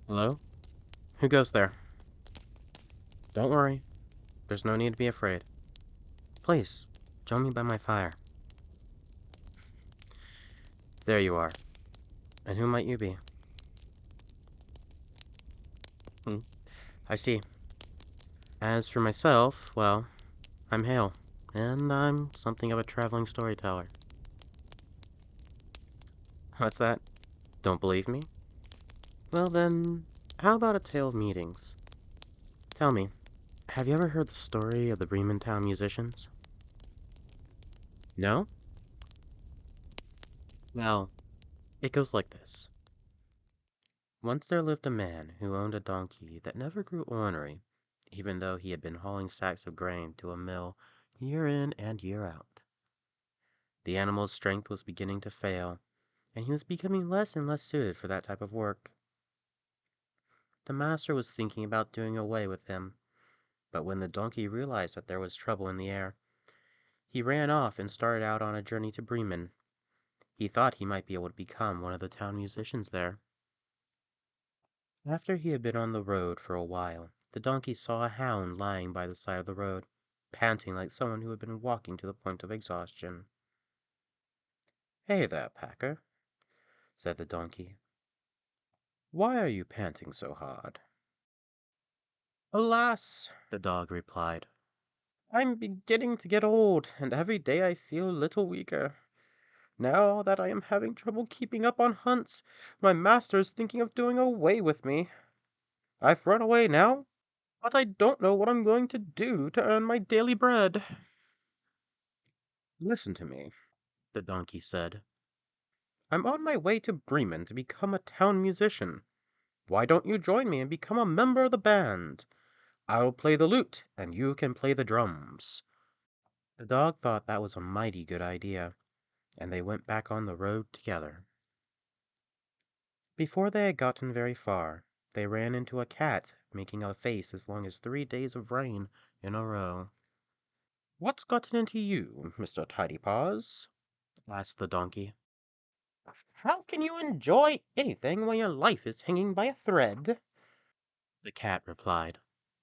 Hello? Who goes there? Don't worry. There's no need to be afraid. Please, join me by my fire. There you are. And who might you be? I see. As for myself, well, I'm Hale, and I'm something of a traveling storyteller. What's that? Don't believe me? Well then, how about a tale of meetings? Tell me, have you ever heard the story of the Bremen Town Musicians? No? Well, it goes like this. Once there lived a man who owned a donkey that never grew ornery, even though he had been hauling sacks of grain to a mill year in and year out. The animal's strength was beginning to fail, and he was becoming less and less suited for that type of work. The master was thinking about doing away with him, but when the donkey realized that there was trouble in the air, he ran off and started out on a journey to Bremen. He thought he might be able to become one of the town musicians there. After he had been on the road for a while, the donkey saw a hound lying by the side of the road, panting like someone who had been walking to the point of exhaustion. "Hey there, Packer," said the donkey. "Why are you panting so hard?" "Alas," the dog replied, "I'm beginning to get old, and every day I feel a little weaker. Now that I am having trouble keeping up on hunts, my master is thinking of doing away with me. I've run away now, but I don't know what I'm going to do to earn my daily bread." "Listen to me," the donkey said. "I'm on my way to Bremen to become a town musician. Why don't you join me and become a member of the band? I'll play the lute, and you can play the drums." The dog thought that was a mighty good idea, and they went back on the road together. Before they had gotten very far, they ran into a cat making a face as long as 3 days of rain in a row. "What's gotten into you, Mr. Tidypaws?" asked the donkey. "How can you enjoy anything when your life is hanging by a thread?" the cat replied.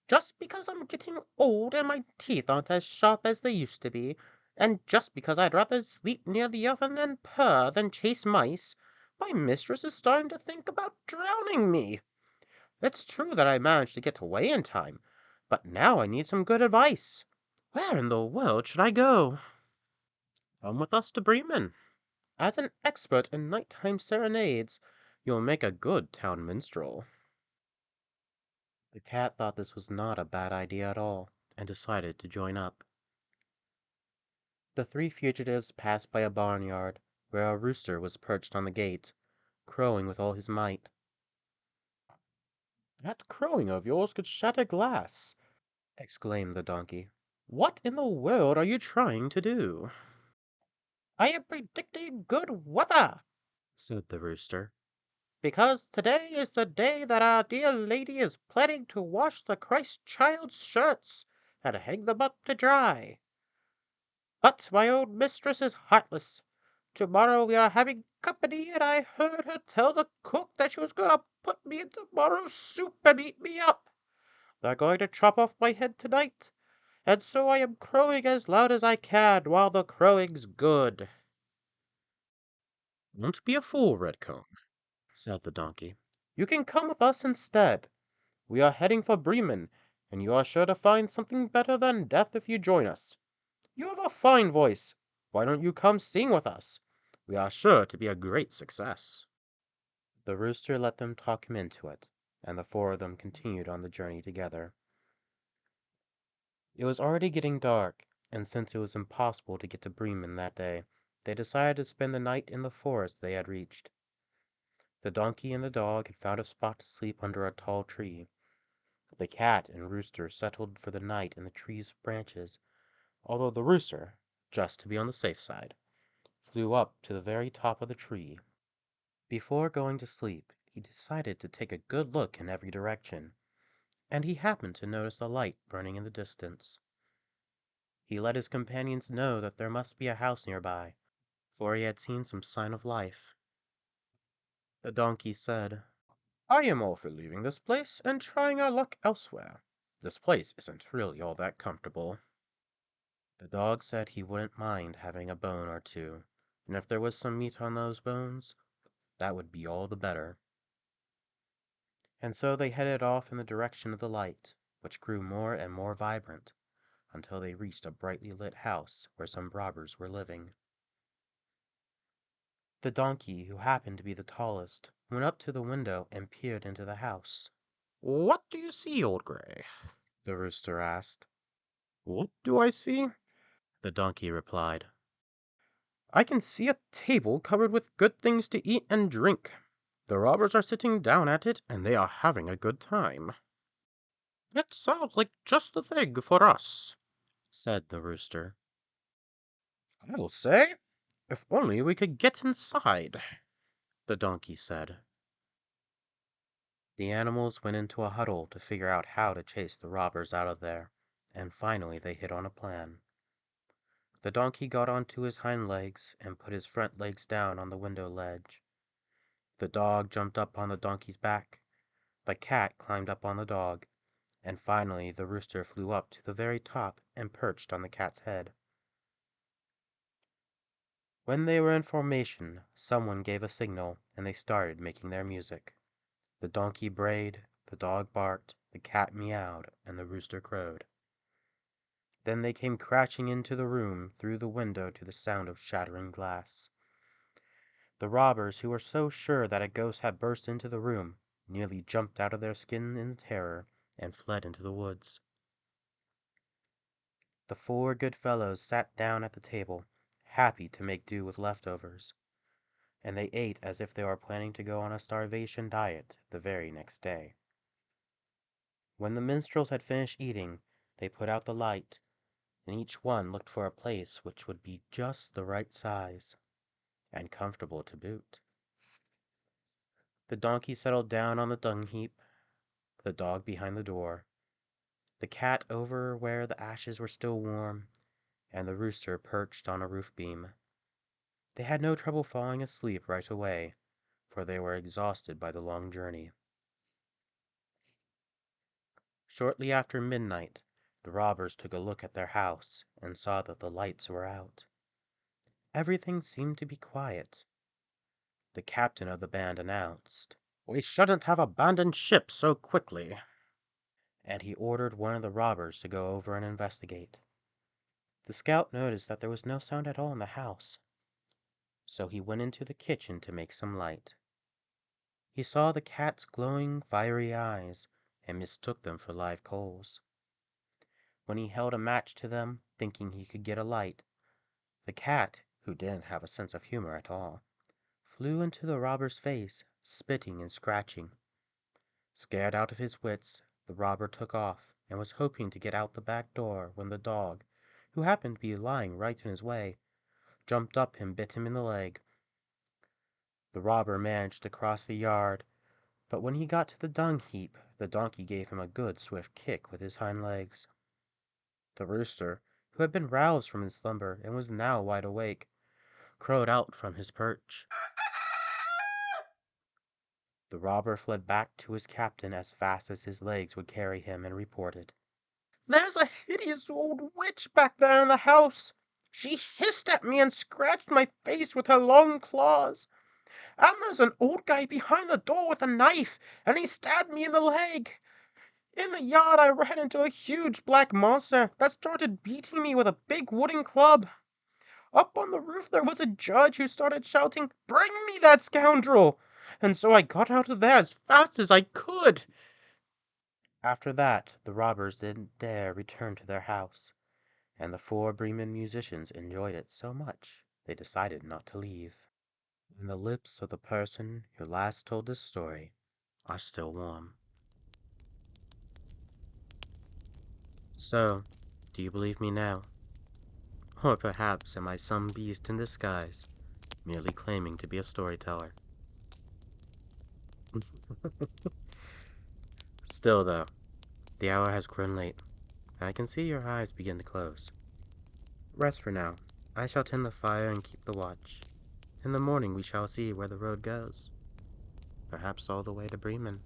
"Just because I'm getting old and my teeth aren't as sharp as they used to be, and just because I'd rather sleep near the oven and purr than chase mice, my mistress is starting to think about drowning me. It's true that I managed to get away in time, but now I need some good advice. Where in the world should I go?" "Come with us to Bremen. As an expert in nighttime serenades, you'll make a good town minstrel." The cat thought this was not a bad idea at all, and decided to join up. The three fugitives passed by a barnyard, where a rooster was perched on the gate, crowing with all his might. "That crowing of yours could shatter glass," exclaimed the donkey. "What in the world are you trying to do?" "I am predicting good weather," said the rooster, "because today is the day that our dear lady is planning to wash the Christ child's shirts and hang them up to dry. But my old mistress is heartless. Tomorrow we are having company, and I heard her tell the cook that she was going to put me in tomorrow's soup and eat me up. They're going to chop off my head tonight, and so I am crowing as loud as I can while the crowing's good." "Don't be a fool, Redcomb," said the donkey. "You can come with us instead. We are heading for Bremen, and you are sure to find something better than death if you join us. You have a fine voice. Why don't you come sing with us? We are sure to be a great success." The rooster let them talk him into it, and the four of them continued on the journey together. It was already getting dark, and since it was impossible to get to Bremen that day, they decided to spend the night in the forest they had reached. The donkey and the dog had found a spot to sleep under a tall tree. The cat and rooster settled for the night in the tree's branches, although the rooster, just to be on the safe side, flew up to the very top of the tree. Before going to sleep, he decided to take a good look in every direction, and he happened to notice a light burning in the distance. He let his companions know that there must be a house nearby, for he had seen some sign of life. The donkey said, I am all for leaving this place and trying our luck elsewhere. This place isn't really all that comfortable. The dog said he wouldn't mind having a bone or two, and if there was some meat on those bones, that would be all the better. And so they headed off in the direction of the light, which grew more and more vibrant, until they reached a brightly lit house where some robbers were living. The donkey, who happened to be the tallest, went up to the window and peered into the house. "What do you see, Old Gray?" the rooster asked. "What do I see?" the donkey replied. "I can see a table covered with good things to eat and drink. The robbers are sitting down at it, and they are having a good time." "That sounds like just the thing for us," said the rooster. "I'll say, if only we could get inside," the donkey said. The animals went into a huddle to figure out how to chase the robbers out of there, and finally they hit on a plan. The donkey got onto his hind legs and put his front legs down on the window ledge. The dog jumped up on the donkey's back, the cat climbed up on the dog, and finally the rooster flew up to the very top and perched on the cat's head. When they were in formation, someone gave a signal, and they started making their music. The donkey brayed, the dog barked, the cat meowed, and the rooster crowed. Then they came crashing into the room through the window to the sound of shattering glass. The robbers, who were so sure that a ghost had burst into the room, nearly jumped out of their skin in terror and fled into the woods. The four good fellows sat down at the table, happy to make do with leftovers, and they ate as if they were planning to go on a starvation diet the very next day. When the minstrels had finished eating, they put out the light, and each one looked for a place which would be just the right size, and comfortable to boot. The donkey settled down on the dung heap, the dog behind the door, the cat over where the ashes were still warm, and the rooster perched on a roof beam. They had no trouble falling asleep right away, for they were exhausted by the long journey. Shortly after midnight, the robbers took a look at their house and saw that the lights were out. Everything seemed to be quiet. The captain of the band announced, "We shouldn't have abandoned ship so quickly," and he ordered one of the robbers to go over and investigate. The scout noticed that there was no sound at all in the house, so he went into the kitchen to make some light. He saw the cat's glowing, fiery eyes and mistook them for live coals. When he held a match to them, thinking he could get a light, the cat, who didn't have a sense of humor at all, flew into the robber's face, spitting and scratching. Scared out of his wits, the robber took off and was hoping to get out the back door when the dog, who happened to be lying right in his way, jumped up and bit him in the leg. The robber managed to cross the yard, but when he got to the dung heap, the donkey gave him a good swift kick with his hind legs. The rooster, who had been roused from his slumber and was now wide awake, crowed out from his perch. The robber fled back to his captain as fast as his legs would carry him and reported, "There's a hideous old witch back there in the house. She hissed at me and scratched my face with her long claws. And there's an old guy behind the door with a knife, and he stabbed me in the leg. In the yard I ran into a huge black monster that started beating me with a big wooden club. Up on the roof there was a judge who started shouting, 'Bring me that scoundrel!' And so I got out of there as fast as I could." After that, the robbers didn't dare return to their house, and the four Bremen musicians enjoyed it so much they decided not to leave. And the lips of the person who last told this story are still warm. So, do you believe me now? Or perhaps am I some beast in disguise, merely claiming to be a storyteller? Still, though, the hour has grown late, and I can see your eyes begin to close. Rest for now. I shall tend the fire and keep the watch. In the morning we shall see where the road goes. perhaps all the way to Bremen.